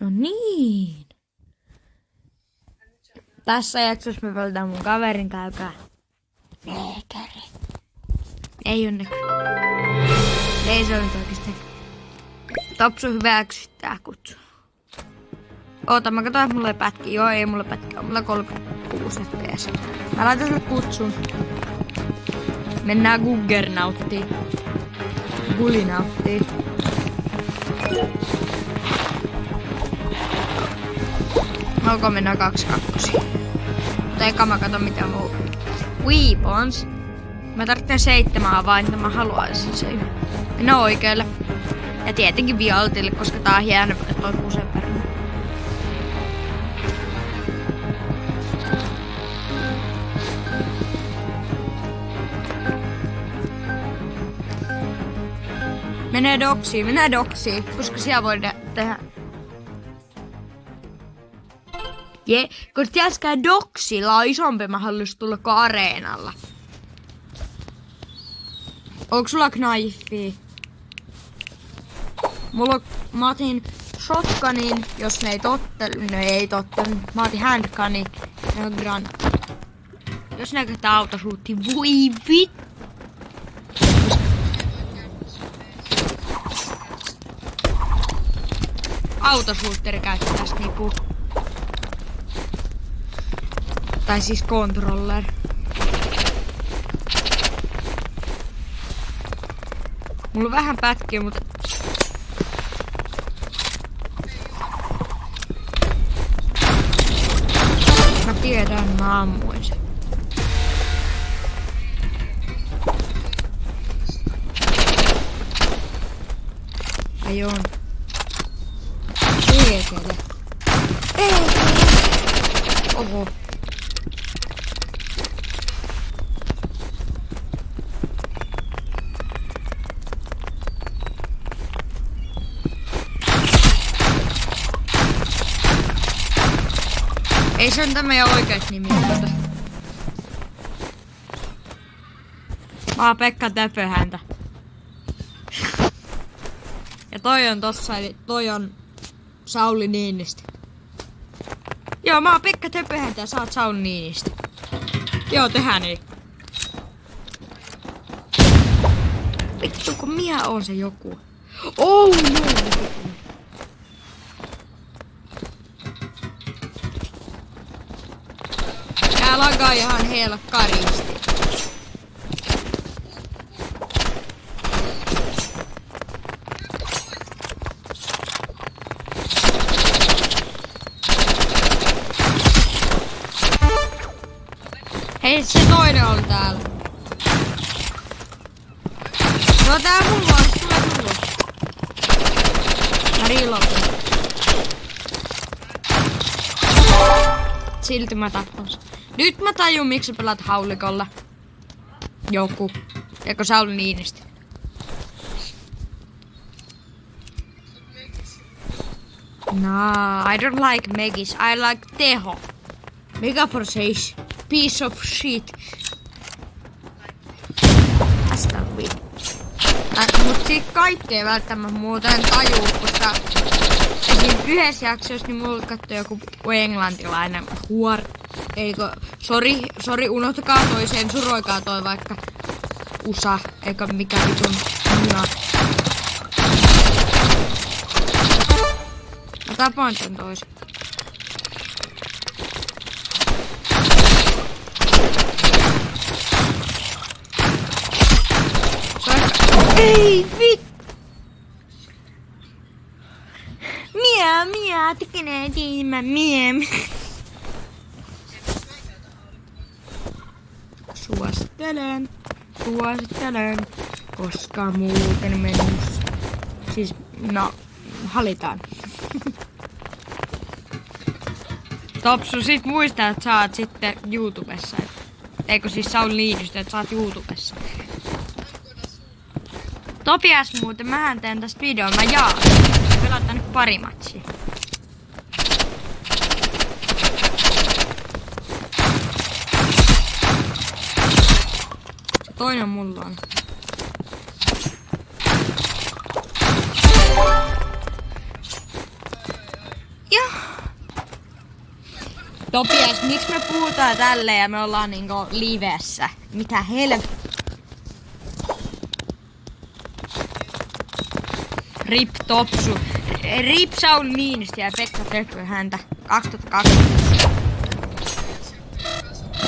No niin. Tässä jaksossa me pelataan mun kaverin kanssa. Neekeri. Ei oo näkyy. Ei se ole nyt oikeesti. Topsu hyväksyttää kutsu. Oota, mä katsoin, että mulla ei pätki. Joo, ei mulla pätki. Mulla 36 fps. Mä laitan sulle kutsun. Mennään Guggernauttiin. Gulinauttiin. Alkoi mennä 2-2. Mutta eka mä katon mitä mun weapons. Mä tarvitsen 7 avainta, mä haluaisin sen. Mennä oikealle. Ja tietenkin vialtille, koska tää on hieno, että on kusen perään. Menee doksiin, koska siellä voidaan tehdä. Koska tiedätkö, doksilla on isompi mahdollisuus tulla kuin areenalla. Onko sulla knife? Mä otin shotgunin, jos ne ei tottelu. Ne ei tottelu. Mä otin handgunin ja granat. Jos ne käyttää autosuutti, voi vittu. Autosuutteri käyttää snipu. Tai siis controller. Mulla on vähän pätkiä, mutta... Mä tiedän, mä ammuin sen. Ai on. Eekele. Oho. Ei se on tämä meidän oikeat nimi. Mä oon Pekka Töpöhäntä. Ja toi on tossa, eli toi on Sauli Niinistö. Joo, mä oon Pekka Töpöhäntä ja sä oot Sauli Niinistö. Joo, tehdään niin. Vittu, kun minä oon se joku. Oh no! Tää lagaa ihan helkkaristi. Hei, se toinen oli täällä. No tää mulla on, tulee mulla. Mä reloadin. Silti mä tappan sen. Nyt mä tajun miksi sä pelaat haulikolla. Joku. Eikö Sauli Niinistö? Nah, I don't like Megis. I like Teho. Megaforce piece of shit. Tästä on vittu. Mut siitä kaikkea välttämättä muuten tajuu, koska siinä yhdessä jaksossa niin mulla katsoi joku englantilainen Eikö, sori, unohtakaa toi, sensuroikaa toi vaikka USA, eikä mikä vitun muna. Mä tapoin sen toisen. Ei vit! Mia, tekee tiimä, mie. Suosittelen, koska muuten menus. Siis, no, halitaan. Topsu, sit muista, että sä oot sitten YouTubessa. Eikö siis Sauli Niinistö, että sä oot YouTubessa. Topias muuten, mähän teen tästä videon, mä jaan. Pelataan nyt pari matsia. Toinen mulla on. Topias, miksi me puhutaan tälleen ja me ollaan niinku livessä? Mitä Rip Topsu. Rip Saul Niinistö ja Pekka Tökkö häntä. 2020.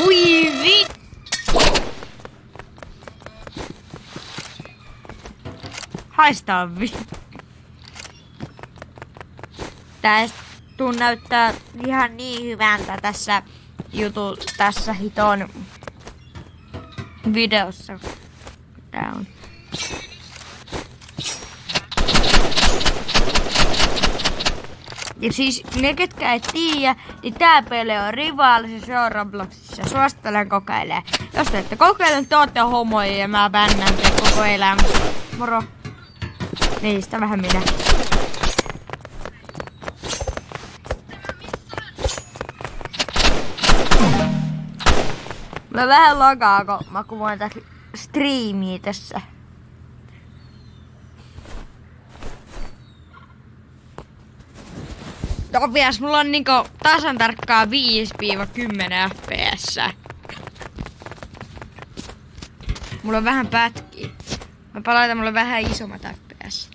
Ui vittu! Haistaa vittu. Tää tuu näyttää ihan niin hyvältä tässä tässä hiton videossa. Tää on. Ja siis ne ketkä ei tiedä, niin tää peli on Rivals, se on Robloxissa. Suosittelen kokeilemaan. Jos te ette kokeile, te ootte homoja ja mä bännän te koko elämä. Moro. Niistä vähän minä. Mä vähän lagaa, kun mä kuvaan tätä striimiä tässä. Topias, mulla on niinku tasan tarkkaa 5-10 fps. Mulla on vähän pätkiä. Mä palautan mulle vähän isommat fps.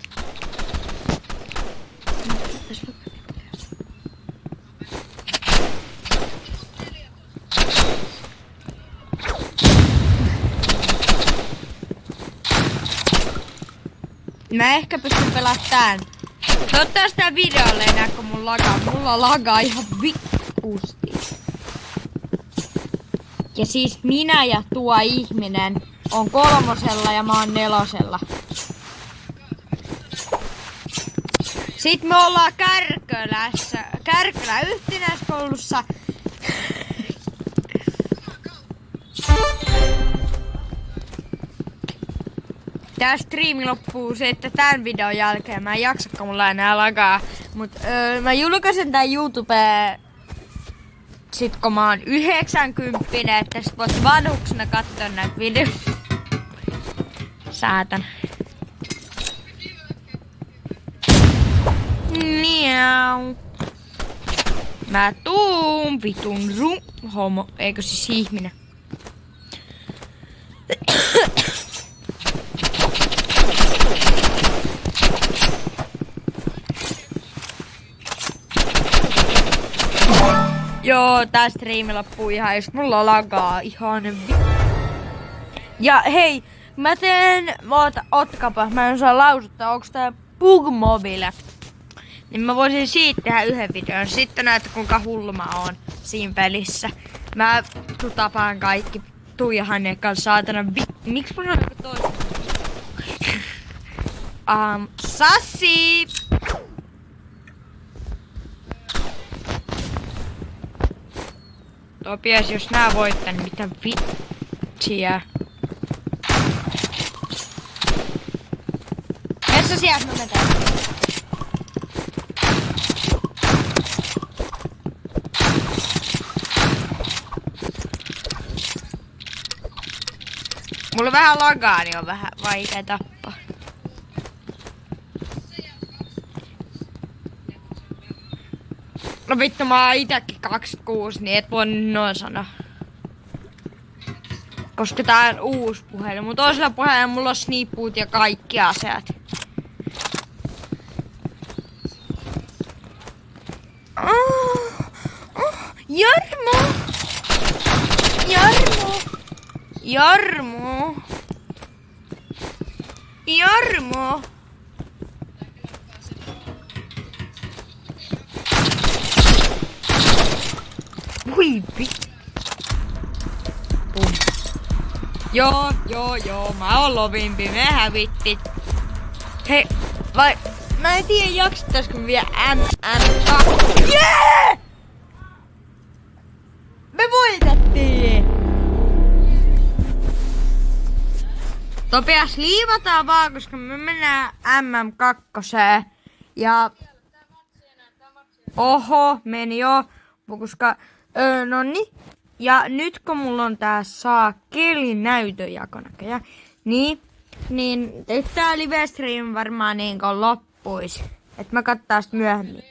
Mä ehkä pystyn pelaamaan tän. Toivottavasti tää videolle ei näe, kun mulla lagaa ihan vittuusti. Ja siis minä ja tuo ihminen on 3 ja mä oon 4. Sitten me ollaan Kärkölä yhtenäiskoulussa. Tää striimi loppuu sitten tämän videon jälkeen. Mä en jaksa, kun mulla enää lagaa. Mut mä julkaisen tän YouTubeen sit kun mä oon 90, että sit voit vanhuksena katsoa näitä videoita. Saatan. Miau. Mä tuun vitun homo. Eikö siis ihminen? Joo, tää striimi loppuu ihan just mulla lagaa ihan Ja hei, mä teen, otkapa, mä en osaa lausuttaa, onks tää Pugmobile. Niin mä voisin siitä tehdä yhden videon. Sitten näette kuinka hullu mä oon siinä pelissä. Mä tapaan kaikki Tuija-Hanne kanssa saatana Miks mun on joku toinen? Sassi! Topias, jos nää voittan, niin mitä vitsiä. Missä sieltä mä metän? Mulla on vähän lagaa, niin on vähän vaikea tappaa. No vittu, mä oon itekin 26, niin et voi noin sanoa. Koska tää on uusi puhelin. Mun toisella puhelimella mulla on snippuut ja kaikki aseet. Jarmo! Jarmo! Jarmo! Jarmo! Hui vittu. Joo, mä oon lovimpi, me hävittiin. Hei, vai, mä en tiedä jaksettaisko vielä MM2. Jee! Me voitettiin! Topias liivataan vaan, koska me mennään MM2. Ja oho, meni jo, koska nonni. Ja nyt kun mulla on tää saakeli näytönjako näköjään, niin tää live stream varmaan niin loppuis. Et mä kattaa sit myöhemmin.